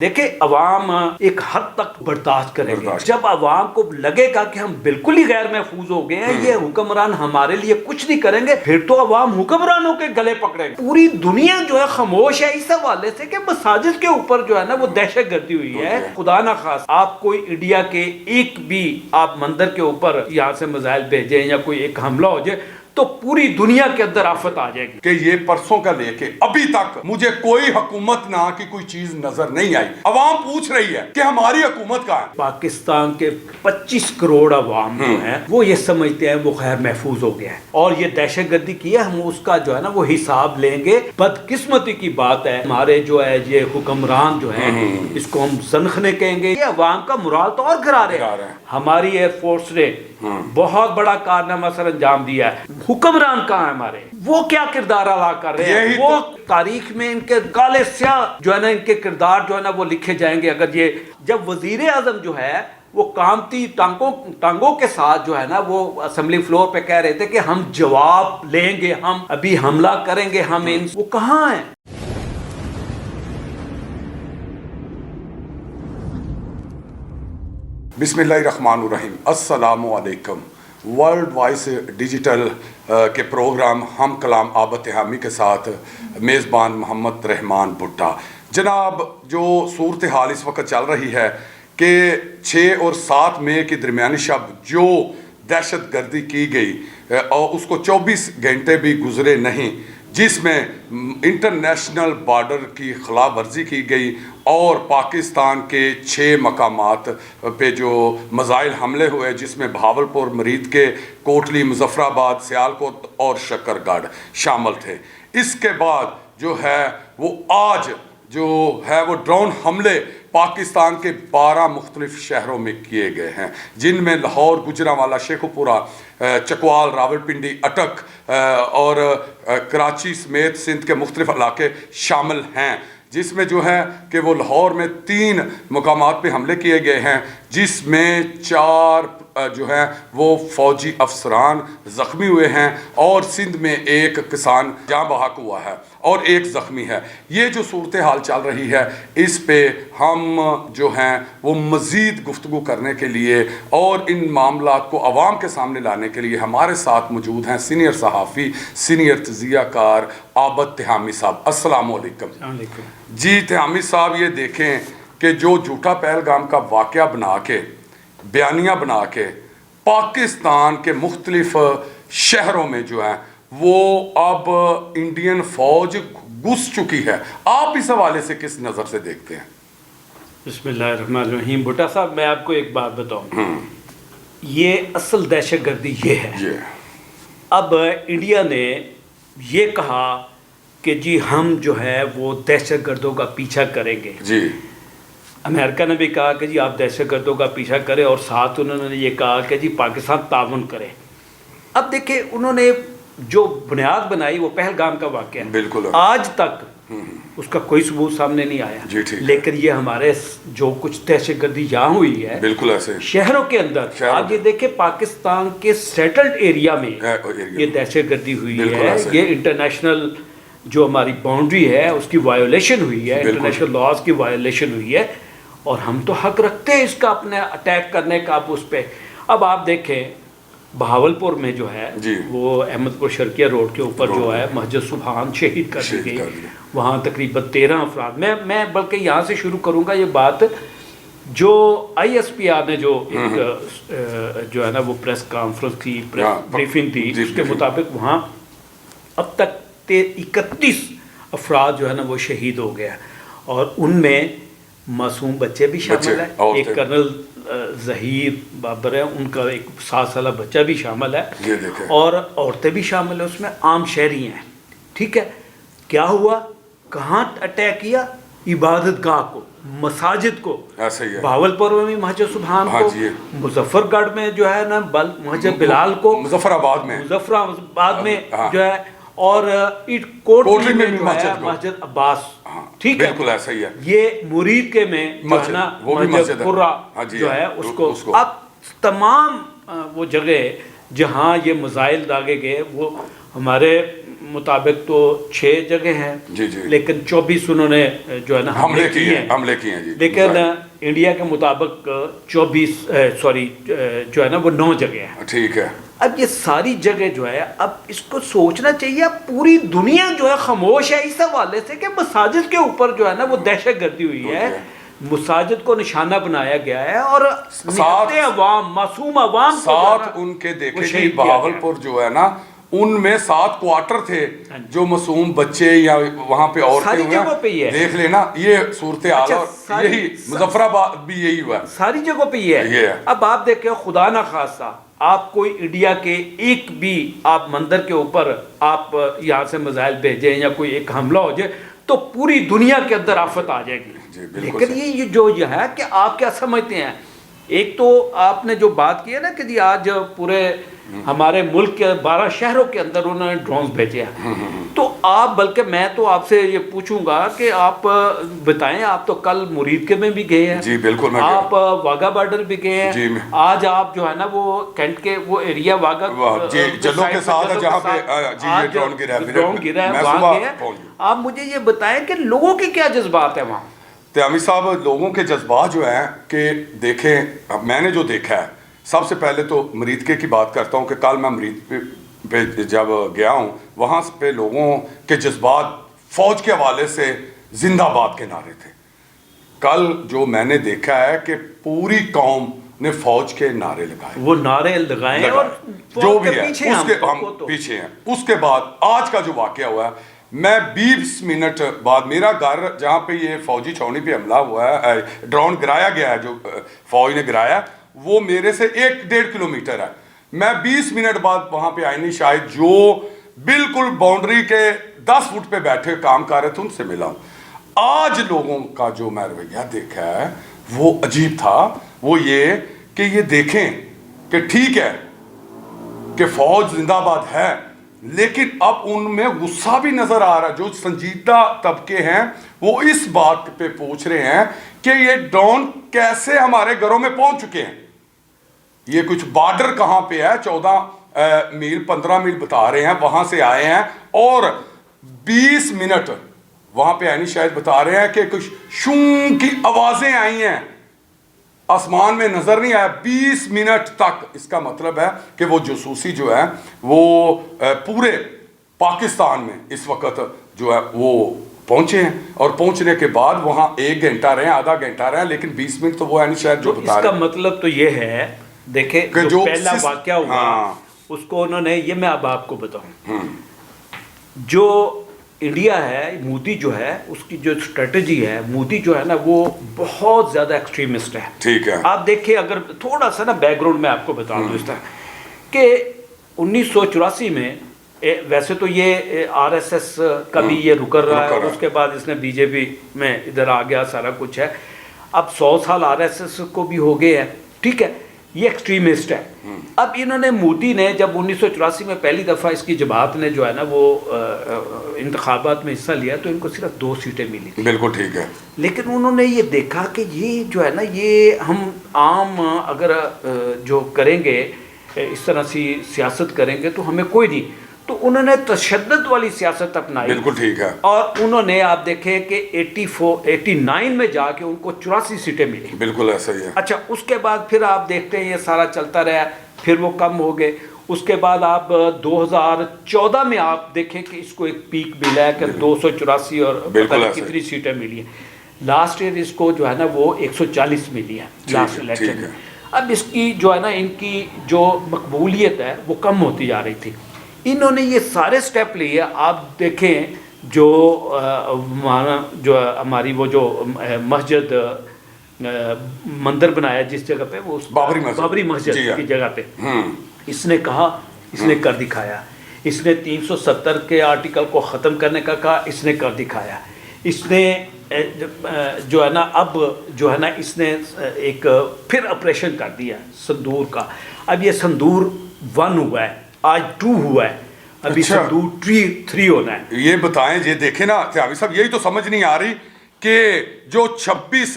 دیکھیں عوام ایک حد تک برداشت کریں گے، جب عوام کو لگے گا کہ ہم بالکل ہی غیر محفوظ ہو گئے ہیں، یہ حکمران ہمارے لیے کچھ نہیں کریں گے، پھر تو عوام حکمرانوں کے گلے پکڑیں گے۔ پوری دنیا جو ہے خاموش ہے اس حوالے سے کہ مساجد کے اوپر جو ہے نا وہ دہشت گردی ہوئی ہے۔ خدا نہ خواست آپ کوئی انڈیا کے ایک بھی آپ مندر کے اوپر یہاں سے میزائل بھیجیں یا کوئی ایک حملہ ہو جائے تو پوری دنیا کے اندر آفت آ جائے گی۔ کہ یہ پرسوں کا لے کے ابھی تک مجھے کوئی حکومت نہ کی کوئی چیز نظر نہیں آئی۔ عوام پوچھ رہی ہے کہ ہماری حکومت کہاں ہے؟ پاکستان کے 25 کروڑ عوام جو ہیں وہ یہ سمجھتے ہیں وہ غیر محفوظ ہو گیا ہے اور یہ دہشت گردی کی ہے، ہم اس کا جو ہے نا وہ حساب لیں گے۔ بدقسمتی کی بات ہے ہمارے جو ہے یہ حکمران جو ہیں اس کو ہم زنخنے کہیں گے، یہ عوام کا مرال تو اور گرا رہے ہیں۔ ہماری ایئر فورس نے بہت بڑا کارنامہ سر انجام دیا ہے، حکمران کہاں ہے ہمارے، وہ کیا کردار ادا کر رہے ہیں؟ وہ تاریخ میں ان کے کالے سیاہ جو ہے نا ان کے کردار جو ہے نا وہ لکھے جائیں گے۔ اگر یہ جب وزیر اعظم جو ہے وہ کامتی ٹانگوں کے ساتھ جو ہے نا وہ اسمبلی فلور پہ کہہ رہے تھے کہ ہم جواب لیں گے، ہم ابھی حملہ کریں گے، ہم وہ کہاں ہیں؟ بسم اللہ الرحمن الرحیم، السلام علیکم۔ ورلڈ وائس ڈیجیٹل کے پروگرام ہم کلام آب تہامی کے ساتھ میزبان محمد رحمان بھٹا۔ جناب، جو صورتحال اس وقت چل رہی ہے کہ 6 اور 7 مئی کی درمیانی شب جو دہشت گردی کی گئی اور اس کو 24 گھنٹے بھی گزرے نہیں، جس میں انٹرنیشنل بارڈر کی خلاف ورزی کی گئی اور پاکستان کے 6 مقامات پہ جو میزائل حملے ہوئے، جس میں بہاولپور، مرید کے، کوٹلی، مظفر آباد، سیالکوٹ اور شکر گڑھ شامل تھے۔ اس کے بعد جو ہے وہ آج جو ہے وہ ڈرون حملے پاکستان کے 12 مختلف شہروں میں کیے گئے ہیں، جن میں لاہور، گجرانوالہ، شیخوپورہ، چکوال، راولپنڈی، اٹک اور کراچی سمیت سندھ کے مختلف علاقے شامل ہیں، جس میں جو ہے کہ وہ لاہور میں 3 مقامات پہ حملے کیے گئے ہیں، جس میں 4 جو ہیں وہ فوجی افسران زخمی ہوئے ہیں اور سندھ میں 1 کسان جاں بحق ہوا ہے اور 1 زخمی ہے۔ یہ جو صورتحال چل رہی ہے اس پہ ہم جو ہیں وہ مزید گفتگو کرنے کے لیے اور ان معاملات کو عوام کے سامنے لانے کے لیے ہمارے ساتھ موجود ہیں سینئر صحافی، سینئر تجزیہ کار عابد تہامی صاحب۔ السلام علیکم۔ جی تہامی صاحب، یہ دیکھیں کہ جو جھوٹا پہلگام کا واقعہ بنا کے، بیانیہ بنا کے پاکستان کے مختلف شہروں میں جو ہے وہ اب انڈین فوج گھس چکی ہے، آپ اس حوالے سے کس نظر سے دیکھتے ہیں؟ بسم اللہ الرحمن الرحیم۔ بھٹا صاحب، میں آپ کو ایک بات بتاؤں، یہ اصل دہشت گردی یہ ہے۔ اب انڈیا نے یہ کہا کہ جی ہم جو ہے وہ دہشت گردوں کا پیچھا کریں گے، جی امریکہ نے بھی کہا کہ جی آپ دہشت گردوں کا پیچھا کریں اور ساتھ انہوں نے یہ کہا کہ جی پاکستان تعاون کرے۔ اب دیکھیں انہوں نے جو بنیاد بنائی وہ پہلگام کا واقعہ ہے، بالکل آج تک اس کا کوئی ثبوت سامنے نہیں آیا، لیکن یہ ہمارے جو کچھ دہشت گردی یہاں ہوئی ہے بالکل ایسے شہروں کے اندر، آپ یہ دیکھیں پاکستان کے سیٹلڈ ایریا میں یہ دہشت گردی ہوئی ہے، یہ انٹرنیشنل جو ہماری باؤنڈری ہے اس کی وائیولیشن ہوئی ہے، انٹرنیشنل لاز کی وائیولیشن ہوئی ہے، اور ہم تو حق رکھتے ہیں اس کا اپنے اٹیک کرنے کا اب اس پہ۔ اب آپ دیکھیں بہاولپور میں جو ہے وہ احمد پور شرقیہ روڈ کے اوپر جو ہے مسجد سبحان شہید کر دی گئی، وہاں تقریباً 13 افراد، میں بلکہ یہاں سے شروع کروں گا یہ بات، جو آئی ایس پی آر نے جو ایک جو ہے نا وہ پریس کانفرنس کی، پریس بریفنگ تھی، اس کے مطابق وہاں اب تک 31 افراد جو ہے نا وہ شہید ہو گیا، اور ان میں معصوم بچے بھی شامل ہیں، ایک کرنل ظہیر بابر ہے، ان کا ایک 7 سالہ بچہ بھی شامل ہے، اور عورتیں بھی شامل ہیں اس میں، عام شہری ہیں۔ ٹھیک ہے، کیا ہوا، کہاں اٹیک کیا؟ عبادت گاہ کو، مساجد کو، بہاولپور میں بھی مسجد سبحان کو، مظفر گڑھ میں جو ہے نا مسجد بلال کو، مظفر آباد میں جو ہے، اور کوٹلی میں جو ہے مسجد عباس۔ ٹھیک ہے، بالکل ایسا ہی ہے، یہ مرید کے میں جو ہے نا مسجد قرہ جو ہے اس کو۔ اب تمام وہ جگہ جہاں یہ میزائل داغے گئے وہ ہمارے مطابق تو 6 جگہ ہیں جی جی لیکن 24 انہوں نے جو ہے نا حملے کیے ہیں جی لیکن انڈیا کے مطابق 24 جو ہے نا وہ 9 جگہ ہیں. ٹھیک ہے. اب یہ ساری جگہ جو ہے اب اس کو سوچنا چاہیے. اب پوری دنیا جو ہے خاموش ہے اس حوالے سے کہ مساجد کے اوپر جو ہے نا وہ دہشت گردی ہوئی ہے, مساجد کو نشانہ بنایا گیا ہے اور عوام معصوم عوام ساتھ ان کے دیکھے کہ بہاولپور جو ہے نا ان میں 7 کوارٹر تھے جو معصوم بچے یا وہاں پہ عورتیں ہوئے, دیکھ لینا یہ صورتحال. اور یہی مظفر آباد بھی یہی ہوا, ساری جگہوں پہ یہ ہے. اب آپ دیکھیں خدا نہ خواستہ آپ کوئی انڈیا کے ایک بھی آپ مندر کے اوپر آپ یہاں سے میزائل بھیجیں یا کوئی ایک حملہ ہو جائے تو پوری دنیا کے اندر آفت آ جائے گی. لیکن یہ جو یہ ہے کہ آپ کیا سمجھتے ہیں, ایک تو آپ نے جو بات کی ہے نا کہ جی آج پورے ہمارے ملک کے 12 شہروں کے اندر انہوں نے ڈرونز بھیجے ہیں, تو آپ بلکہ میں تو آپ سے یہ پوچھوں گا کہ آپ بتائیں, آپ تو کل مرید کے میں بھی گئے ہیں. جی بالکل. آپ واگا بارڈر بھی گئے ہیں. جی آج آپ جو ہے نا وہ کینٹ کے وہ ایریا واگا جلوں کے ساتھ جہاں پہ یہ ڈرون گرا ہے وہاں گئے ہیں. آپ مجھے یہ بتائیں کہ لوگوں کے کیا جذبات ہیں وہاں. تیامی صاحب لوگوں کے جذبات جو ہیں کہ دیکھیں میں نے جو دیکھا ہے, سب سے پہلے تو مریدکے کی بات کرتا ہوں کہ کل میں مرید پہ جب گیا ہوں وہاں پہ لوگوں کے جذبات فوج کے حوالے سے زندہ باد کے نعرے تھے. کل جو میں نے دیکھا ہے کہ پوری قوم نے فوج کے نعرے لگائے, وہ نعرے لگائے اور جو بھی ہے اس کے ہم پیچھے ہیں. اس کے بعد آج کا جو واقعہ ہوا ہے, میں 20 منٹ بعد میرا گھر جہاں پہ یہ فوجی چھاؤنی پہ حملہ ہوا ہے, ڈرون گرایا گیا ہے جو فوج نے گرایا, وہ میرے سے 1-1.5 کلومیٹر ہے. میں 20 منٹ بعد وہاں پہ آئینی شاہد جو بالکل باؤنڈری کے 10 فٹ پہ بیٹھے کام کر رہے تھے ان سے ملا ہوں. آج لوگوں کا جو میں رویہ دیکھا ہے وہ عجیب تھا. وہ یہ کہ یہ دیکھیں کہ ٹھیک ہے کہ فوج زندہ باد ہے, لیکن اب ان میں غصہ بھی نظر آ رہا ہے. جو سنجیدہ طبقے ہیں وہ اس بات پہ پوچھ رہے ہیں کہ یہ ڈرون کیسے ہمارے گھروں میں پہنچ چکے ہیں. یہ کچھ بارڈر کہاں پہ ہے, 14 میل 15 میل بتا رہے ہیں وہاں سے آئے ہیں, اور 20 منٹ وہاں پہ آئینی شاید بتا رہے ہیں کہ کچھ شوں کی آوازیں آئی ہیں, آسمان میں نظر نہیں آیا 20 منٹ تک. اس کا مطلب ہے کہ وہ جاسوسی جو ہے وہ پورے پاکستان میں اس وقت جو ہے وہ پہنچے ہیں, اور پہنچنے کے بعد وہاں 1 گھنٹہ رہے ہیں, آدھا گھنٹہ رہے ہیں, لیکن 20 منٹ تو وہ ہے شاید جو بتا رہے ہیں. اس کا مطلب تو یہ ہے دیکھیں جو پہلا واقعہ ہوا اس کو انہوں نے, یہ میں اب آپ کو بتاؤں, جو انڈیا ہے مودی جو ہے اس کی جو اسٹریٹجی ہے, مودی جو ہے نا وہ بہت زیادہ ایکسٹریمسٹ ہے. ٹھیک ہے. آپ دیکھیں اگر تھوڑا سا نا بیک گراؤنڈ میں آپ کو بتا دوں اس طرح کہ 1984 میں ویسے تو یہ RSS کا بھی یہ رکر رہا ہے, اس کے بعد اس نے BJP میں ادھر آ گیا, سارا کچھ ہے. اب 100 سال RSS کو بھی ہو گئے ہیں, ٹھیک ہے, یہ ایکسٹریمسٹ ہے. اب انہوں نے مودی نے جب 1984 میں پہلی دفعہ اس کی جماعت نے جو ہے نا وہ انتخابات میں حصہ لیا تو ان کو صرف 2 سیٹیں ملی تھی. بالکل ٹھیک ہے. لیکن انہوں نے یہ دیکھا کہ یہ جو ہے نا یہ ہم عام اگر جو کریں گے اس طرح سی سیاست کریں گے تو ہمیں کوئی نہیں, تو انہوں نے تشدد والی سیاست اپنائی. بالکل ٹھیک ہے. اور انہوں نے آپ دیکھیں کہ 89 میں جا کے ان کو 84 سیٹیں ملی. بالکل ایسا ہی ہے. اچھا اس کے بعد پھر آپ دیکھتے ہیں یہ سارا چلتا رہا, پھر وہ کم ہو گئے. اس کے بعد آپ 2014 میں آپ دیکھیں کہ اس کو ایک پیک ملا ہے کہ 284 اور پتہ نہیں کتنی سیٹیں ملی ہیں. لاسٹ ایئر اس کو جو ہے نا وہ 140 ملی ہے لاسٹ الیکشن میں. اب اس کی جو ہے نا ان کی جو مقبولیت ہے وہ کم ہوتی جا رہی تھی. انہوں نے یہ سارے سٹیپ لیے. آپ دیکھیں جو ہماری وہ جو مسجد مندر بنایا جس جگہ پہ وہ بابری مسجد کی جگہ پہ, اس نے کہا, اس نے کر دکھایا. اس نے 370 کے آرٹیکل کو ختم کرنے کا کہا, اس نے کر دکھایا. اس نے جو ہے نا اب جو ہے نا اس نے ایک پھر آپریشن کر دیا سندور کا. اب یہ سندور 1 ہوا ہے, آج 2 ہوا ہے, ابھی سندور 3 ہونا ہے. یہ بتائیں, یہ دیکھیں نا تیامی صاحب, یہی تو سمجھ نہیں آ رہی کہ جو 26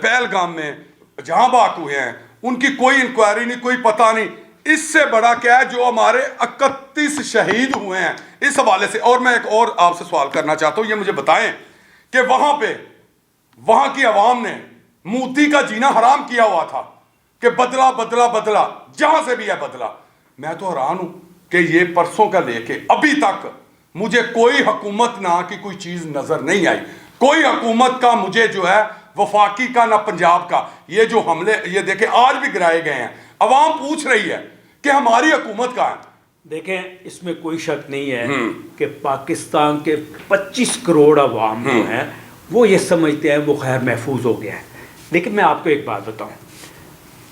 پہلگام میں جہاں باق ہوئے ہیں ان کی کوئی انکوائری نہیں, کوئی پتہ نہیں. اس سے بڑا کیا ہے جو ہمارے 31 شہید ہوئے ہیں اس حوالے سے. اور میں ایک اور آپ سے سوال کرنا چاہتا ہوں, یہ مجھے بتائیں کہ وہاں کی عوام نے مودی کا جینا حرام کیا ہوا تھا کہ بدلہ بدلہ بدلہ, جہاں سے بھی ہے بدلہ. میں تو حیران ہوں کہ یہ پرسوں کا لے کے ابھی تک مجھے کوئی حکومت نہ کی کوئی چیز نظر نہیں آئی. کوئی حکومت کا مجھے جو ہے وفاقی کا نہ پنجاب کا, یہ جو حملے یہ دیکھیں آج بھی گرائے گئے ہیں, عوام پوچھ رہی ہے کہ ہماری حکومت کا ہے. دیکھیں اس میں کوئی شک نہیں ہے کہ پاکستان کے 25 کروڑ عوام جو ہیں وہ یہ سمجھتے ہیں وہ خیر محفوظ ہو گیا ہے. لیکن میں آپ کو ایک بات بتاؤں,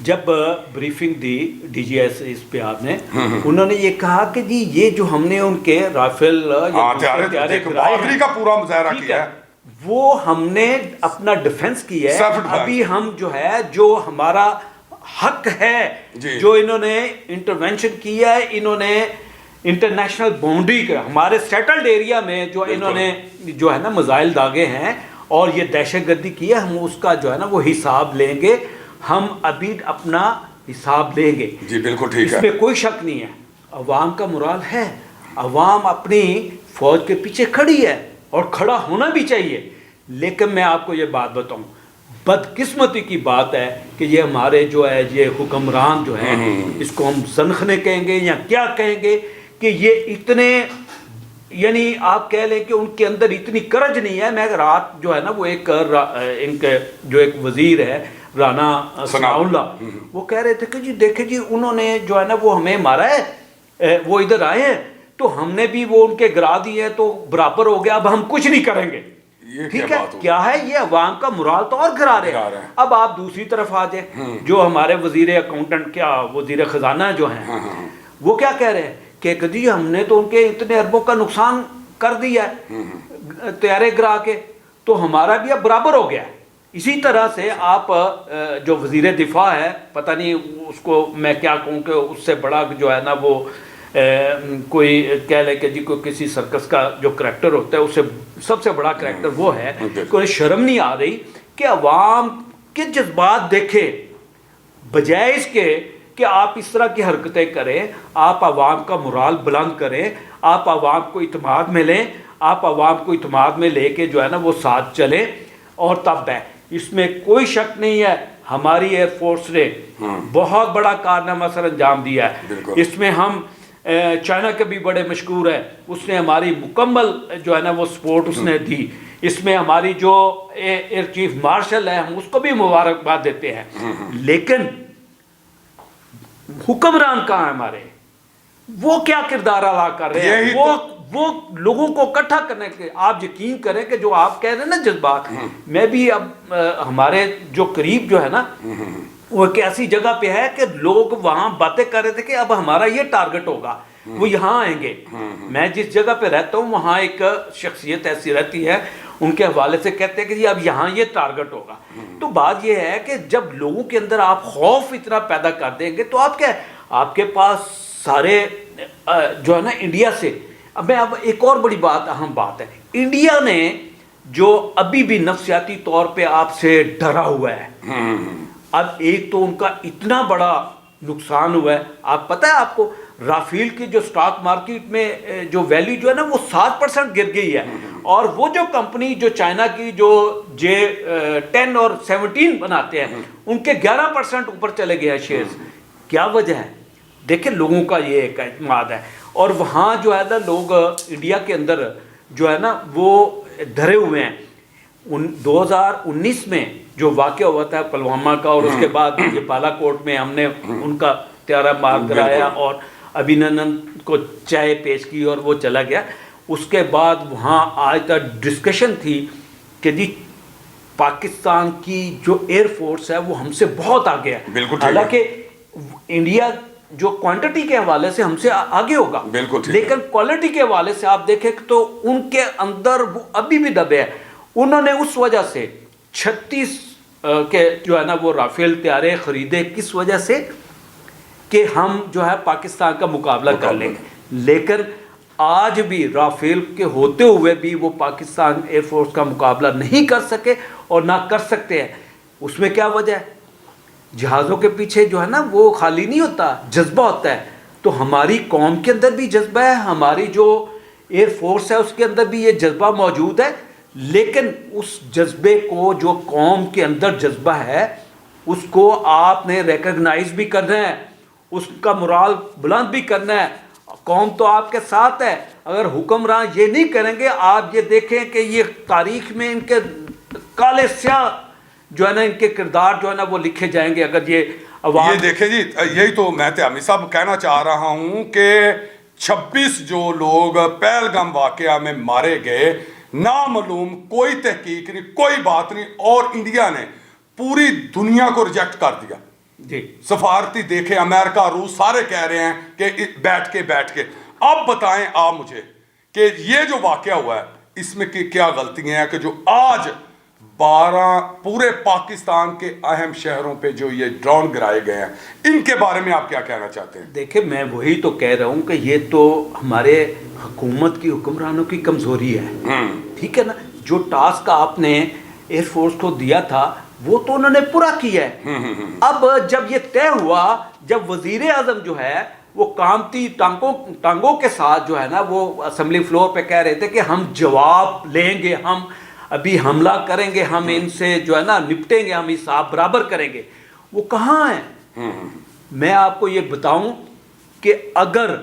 جب بریفنگ دی ڈی جی ایس اس پہ آپ نے, انہوں نے یہ کہا کہ جی یہ جو ہم نے ان کے رافیل بہادری کا پورا مظاہرہ کیا ہے, وہ ہم نے اپنا ڈیفنس کی ہے. ابھی ہم جو ہے جو ہمارا حق ہے جو انہوں نے انٹرونشن کیا ہے, انہوں نے انٹرنیشنل باؤنڈری کا ہمارے سیٹلڈ ایریا میں جو انہوں نے جو ہے نا میزائل داغے ہیں اور یہ دہشت گردی کی ہے, ہم اس کا جو ہے نا وہ حساب لیں گے. ہم ابھی اپنا حساب لیں گے. جی بالکل ٹھیک ہے, اس میں کوئی شک نہیں ہے. عوام کا مرال ہے, عوام اپنی فوج کے پیچھے کھڑی ہے اور کھڑا ہونا بھی چاہیے. لیکن میں آپ کو یہ بات بتاؤں, بدقسمتی کی بات ہے کہ یہ ہمارے جو ہے یہ حکمران جو ہیں, اس کو ہم زنخنے کہیں گے یا کیا کہیں گے, کہ یہ اتنے یعنی آپ کہہ لیں کہ ان کے اندر اتنی کرج نہیں ہے. میں رات جو ہے نا وہ ایک ان کے جو ایک وزیر ہے رانا ثناء اللہ, وہ کہہ رہے تھے کہ جی دیکھیں جی انہوں نے جو ہے نا وہ ہمیں مارا ہے, وہ ادھر آئے ہیں تو ہم نے بھی وہ ان کے گرا دیے ہیں تو برابر ہو گیا, اب ہم کچھ نہیں کریں گے. ٹھیک ہے, کیا ہے یہ عوام کا مرال تو اور گرا رہے ہیں. اب آپ دوسری طرف آ جائیں, جو ہمارے وزیر اکاؤنٹنٹ کیا وزیر خزانہ جو ہیں وہ کیا کہہ رہے ہیں کہ جی ہم نے تو ان کے اتنے اربوں کا نقصان کر دیا ہے طیارے گرا کے, تو ہمارا بھی اب برابر ہو گیا ہے. اسی طرح سے آپ جو وزیر دفاع ہے, پتہ نہیں اس کو میں کیا کہوں کہ اس سے بڑا جو ہے نا وہ کوئی کہہ لے کہ جی کوئی کسی سرکس کا جو کریکٹر ہوتا ہے اس سے سب سے بڑا کریکٹر وہ ہے. کوئی شرم نہیں آ رہی کہ عوام کے جذبات دیکھے بجائے اس کے کہ آپ اس طرح کی حرکتیں کریں. آپ عوام کا مرال بلند کریں, آپ عوام کو اعتماد میں لیں, آپ عوام کو اعتماد میں لے کے جو ہے نا وہ ساتھ چلیں, اور تب ہے. اس میں کوئی شک نہیں ہے ہماری ایئر فورس نے بہت بڑا کارنامہ سر انجام دیا ہے. اس میں ہم چائنا کے بھی بڑے مشکور ہے, اس نے ہماری مکمل جو ہے نا وہ سپورٹ اس نے دی. اس میں ہماری جو ایئر چیف مارشل ہے ہم اس کو بھی مبارکباد دیتے ہیں. لیکن حکمران کہاں ہیں ہمارے, وہ کیا کردار ادا کر رہے ہیں, وہ لوگوں کو اکٹھا کرنے کے. آپ یقین کریں کہ جو آپ کہہ رہے ہیں نا جذبات, میں بھی اب ہمارے جو قریب جو ہے نا وہ ایک ایسی جگہ پہ ہے کہ لوگ وہاں باتیں کر رہے تھے کہ اب ہمارا یہ ٹارگٹ ہوگا, وہ یہاں آئیں گے. میں جس جگہ پہ رہتا ہوں وہاں ایک شخصیت ایسی رہتی ہے, ان کے حوالے سے کہتے ہیں کہ جی اب یہاں یہ ٹارگٹ ہوگا. تو بات یہ ہے کہ جب لوگوں کے اندر آپ خوف اتنا پیدا کر دیں گے تو آپ کیا, آپ کے پاس سارے جو ہے نا انڈیا سے. اب ایک اور بڑی بات, اہم بات ہے, انڈیا نے جو ابھی بھی نفسیاتی طور پہ آپ سے ڈرا ہوا ہے. اب ایک تو ان کا اتنا بڑا نقصان ہوا ہے, آپ پتہ ہے آپ کو رافیل کی جو سٹاک مارکیٹ میں جو ویلیو جو ہے نا وہ 7% گر گئی ہے, اور وہ جو کمپنی جو چائنا کی جو J10 اور 17 بناتے ہیں ان کے 11% اوپر چلے گئے ہیں شیئرز. کیا وجہ ہے؟ دیکھیں لوگوں کا یہ ایک اعتماد ہے, اور وہاں جو ہے نا لوگ انڈیا کے اندر جو ہے نا وہ ڈرے ہوئے ہیں. 2019 میں جو واقعہ ہوا تھا پلوامہ کا, اور اس کے بعد یہ بالا کوٹ میں ہم نے ان کا طیارہ مار کرایا اور ابھینندن کو چائے پیش کی اور وہ چلا گیا. اس کے بعد وہاں آج تک ڈسکشن تھی کہ جی پاکستان کی جو ایئر فورس ہے وہ ہم سے بہت آگے ہے. حالانکہ انڈیا جو کوانٹٹی کے حوالے سے ہم سے آگے ہوگا, لیکن کوالٹی کے حوالے سے آپ دیکھیں تو ان کے اندر وہ ابھی بھی دبے ہیں. انہوں نے اس وجہ سے 36 کے جو ہے نا وہ رافیل طیارے خریدے, کس وجہ سے کہ ہم جو ہے پاکستان کا مقابلہ کر لیں. لیکن آج بھی رافیل کے ہوتے ہوئے بھی وہ پاکستان ایئر فورس کا مقابلہ نہیں کر سکے اور نہ کر سکتے ہیں. اس میں کیا وجہ ہے؟ جہازوں کے پیچھے جو ہے نا وہ خالی نہیں ہوتا، جذبہ ہوتا ہے. تو ہماری قوم کے اندر بھی جذبہ ہے، ہماری جو ایئر فورس ہے اس کے اندر بھی یہ جذبہ موجود ہے، لیکن اس جذبے کو، جو قوم کے اندر جذبہ ہے، اس کو آپ نے ریکگنائز بھی کرنا ہے، اس کا مرال بلند بھی کرنا ہے. قوم تو آپ کے ساتھ ہے. اگر حکمران یہ نہیں کریں گے، آپ یہ دیکھیں کہ یہ تاریخ میں ان کے کالے سیاہ جو ہے نا، ان کے کردار جو ہے نا وہ لکھے جائیں گے. اگر یہ عوام، یہ دیکھیں جی، یہی تو میں تیامی صاحب کہنا چاہ رہا ہوں کہ 26 جو لوگ پہلگام واقعہ میں مارے گئے، نامعلوم، کوئی تحقیق نہیں، کوئی بات نہیں، اور انڈیا نے پوری دنیا کو ریجیکٹ کر دیا. جی سفارتی دیکھیں، امریکہ، روس سارے کہہ رہے ہیں کہ بیٹھ کے اب بتائیں آپ مجھے کہ یہ جو واقعہ ہوا ہے اس میں کیا غلطیاں ہیں کہ جو آج 12 پورے پاکستان کے اہم شہروں پہ جو یہ ڈرون گرائے گئے ہیں، ان کے بارے میں آپ کیا کہنا چاہتے ہیں؟ دیکھیں، میں وہی تو کہہ رہا ہوں کہ یہ تو ہمارے حکومت کی، حکمرانوں کی کمزوری ہے. ٹھیک ہے نا، جو ٹاسک آپ نے ایئر فورس کو دیا تھا وہ تو انہوں نے پورا کیا ہے. اب جب یہ طے ہوا، جب وزیر اعظم جو ہے وہ کامتی ٹانگوں کے ساتھ جو ہے نا وہ اسمبلی فلور پہ کہہ رہے تھے کہ ہم جواب لیں گے، ہم ابھی حملہ کریں گے، ہم ان سے جو ہے نا نپٹیں گے، ہم حساب برابر کریں گے، وہ کہاں ہیں؟ میں آپ کو یہ بتاؤں کہ اگر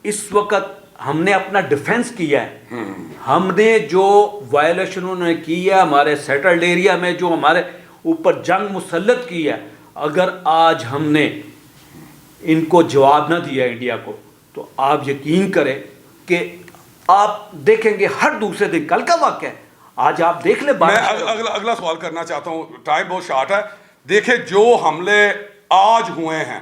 اس وقت ہم نے اپنا ڈیفنس کیا ہے، ہم نے جو وائلیشن انہوں نے کی ہے ہمارے سیٹلڈ ایریا میں، جو ہمارے اوپر جنگ مسلط کی ہے، اگر آج ہم نے ان کو جواب نہ دیا انڈیا کو، تو آپ یقین کریں کہ آپ دیکھیں گے ہر دوسرے دن، کل کا واقعہ ہے، آج آپ دیکھ لیں. میں اگلا سوال کرنا چاہتا ہوں، ٹائم بہت شارٹ ہے. دیکھیں جو حملے آج ہوئے ہیں،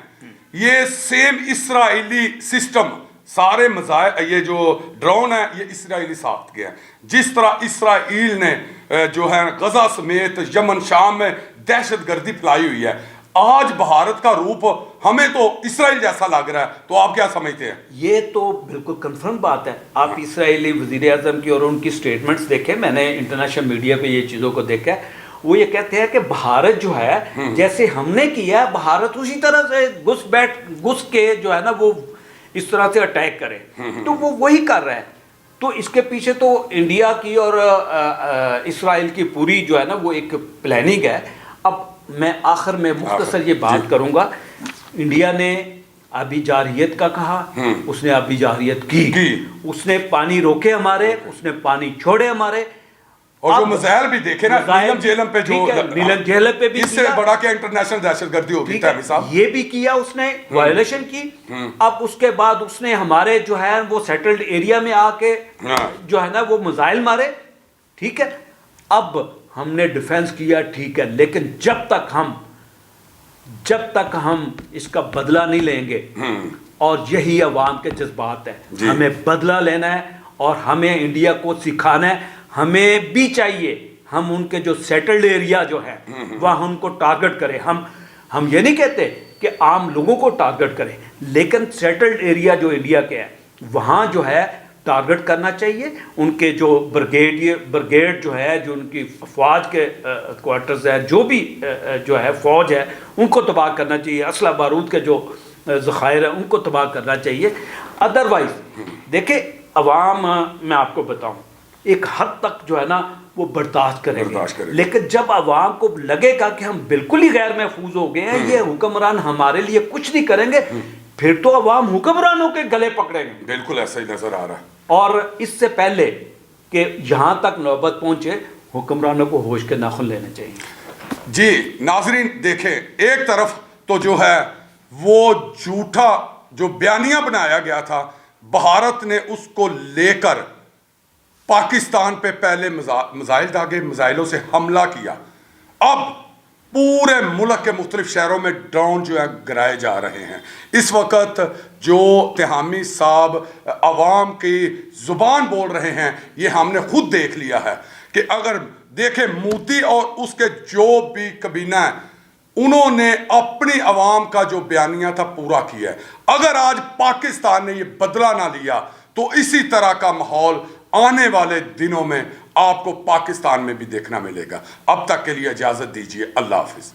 یہ سیم اسرائیلی سسٹم، سارے مزائل، یہ جو ڈرون ہے یہ اسرائیلی ساخت کے ہیں. جس طرح اسرائیل نے جو ہے غزہ سمیت یمن، شام میں دہشت گردی پھیلائی ہوئی ہے، آج بھارت کا روپ ہمیں تو اسرائیل جیسا لگ رہا ہے، تو آپ کیا سمجھتے ہیں؟ یہ تو بالکل کنفرم بات ہے. آپ اسرائیلی وزیر اعظم کی اور ان کی سٹیٹمنٹس دیکھیں، میں نے انٹرنیشنل میڈیا پہ یہ چیزوں کو دیکھا ہے. وہ یہ کہتے ہیں کہ بھارت جو ہے جیسے ہم نے کیا ہے، بھارت اسی طرح سے گھس کے جو ہے نا وہ اس طرح سے اٹیک کرے، تو وہ وہی کر رہا ہے. تو اس کے پیچھے تو انڈیا کی اور اسرائیل کی پوری جو ہے نا وہ ایک پلاننگ ہے. اب میں آخر میں مختصر یہ بات کروں گا. انڈیا نے آبی جارحیت کا کہا، اس نے آبی جارحیت کی، اس نے پانی روکے ہمارے، اس نے پانی چھوڑے ہمارے، اور جو میزائل بھی دیکھے نا نیلم جیلم پہ، جو نیلم جیلم پہ بھی اس سے بڑا کیا انٹرنیشنل دہشت گردی ہوگی تیمی صاحب، یہ بھی کیا اس نے، وائلیشن کی. اب اس کے بعد اس نے ہمارے جو ہے وہ سیٹلڈ ایریا میں آ کے جو ہے نا وہ میزائل مارے. ٹھیک ہے، اب ہم نے ڈیفنس کیا، ٹھیک ہے، لیکن جب تک ہم اس کا بدلہ نہیں لیں گے، اور یہی عوام کے جذبات ہیں، ہمیں بدلہ لینا ہے اور ہمیں انڈیا کو سکھانا ہے. ہمیں بھی چاہیے ہم ان کے جو سیٹلڈ ایریا جو ہے وہاں ان کو ٹارگٹ کریں. ہم یہ نہیں کہتے کہ عام لوگوں کو ٹارگٹ کریں، لیکن سیٹلڈ ایریا جو انڈیا کے ہے وہاں جو ہے ٹارگٹ کرنا چاہیے. ان کے جو برگیڈ جو ہے، جو ان کی افواج کے کوارٹرز ہے، جو بھی جو ہے فوج ہے، ان کو تباہ کرنا چاہیے. اسلحہ بارود کے جو ذخائر ہیں ان کو تباہ کرنا چاہیے. ادروائز دیکھیں عوام، میں آپ کو بتاؤں، ایک حد تک جو ہے نا وہ برداشت کریں گے، لیکن جب عوام کو لگے گا کہ ہم بالکل ہی غیر محفوظ ہو گئے ہیں، یہ حکمران ہمارے لیے کچھ نہیں کریں گے، پھر تو عوام حکمرانوں کے گلے پکڑیں گے. بالکل ایسا ہی نظر آ رہا ہے. اور اس سے پہلے کہ یہاں تک نوبت پہنچے، حکمرانوں کو ہوش کے ناخن لینے چاہیے. جی ناظرین دیکھیں، ایک طرف تو جو ہے وہ جھوٹا جو بیانیہ بنایا گیا تھا، بھارت نے اس کو لے کر پاکستان پہ پہلے میزائل داغے، میزائلوں سے حملہ کیا. اب پورے ملک کے مختلف شہروں میں ڈرون جو ہے گرائے جا رہے ہیں. اس وقت جو تہامی صاحب عوام کی زبان بول رہے ہیں، یہ ہم نے خود دیکھ لیا ہے کہ اگر دیکھیں مودی اور اس کے جو بھی کابینہ ہے، انہوں نے اپنی عوام کا جو بیانیہ تھا پورا کیا ہے. اگر آج پاکستان نے یہ بدلہ نہ لیا تو اسی طرح کا ماحول آنے والے دنوں میں آپ کو پاکستان میں بھی دیکھنا ملے گا. اب تک کے لیے اجازت دیجیے، اللہ حافظ.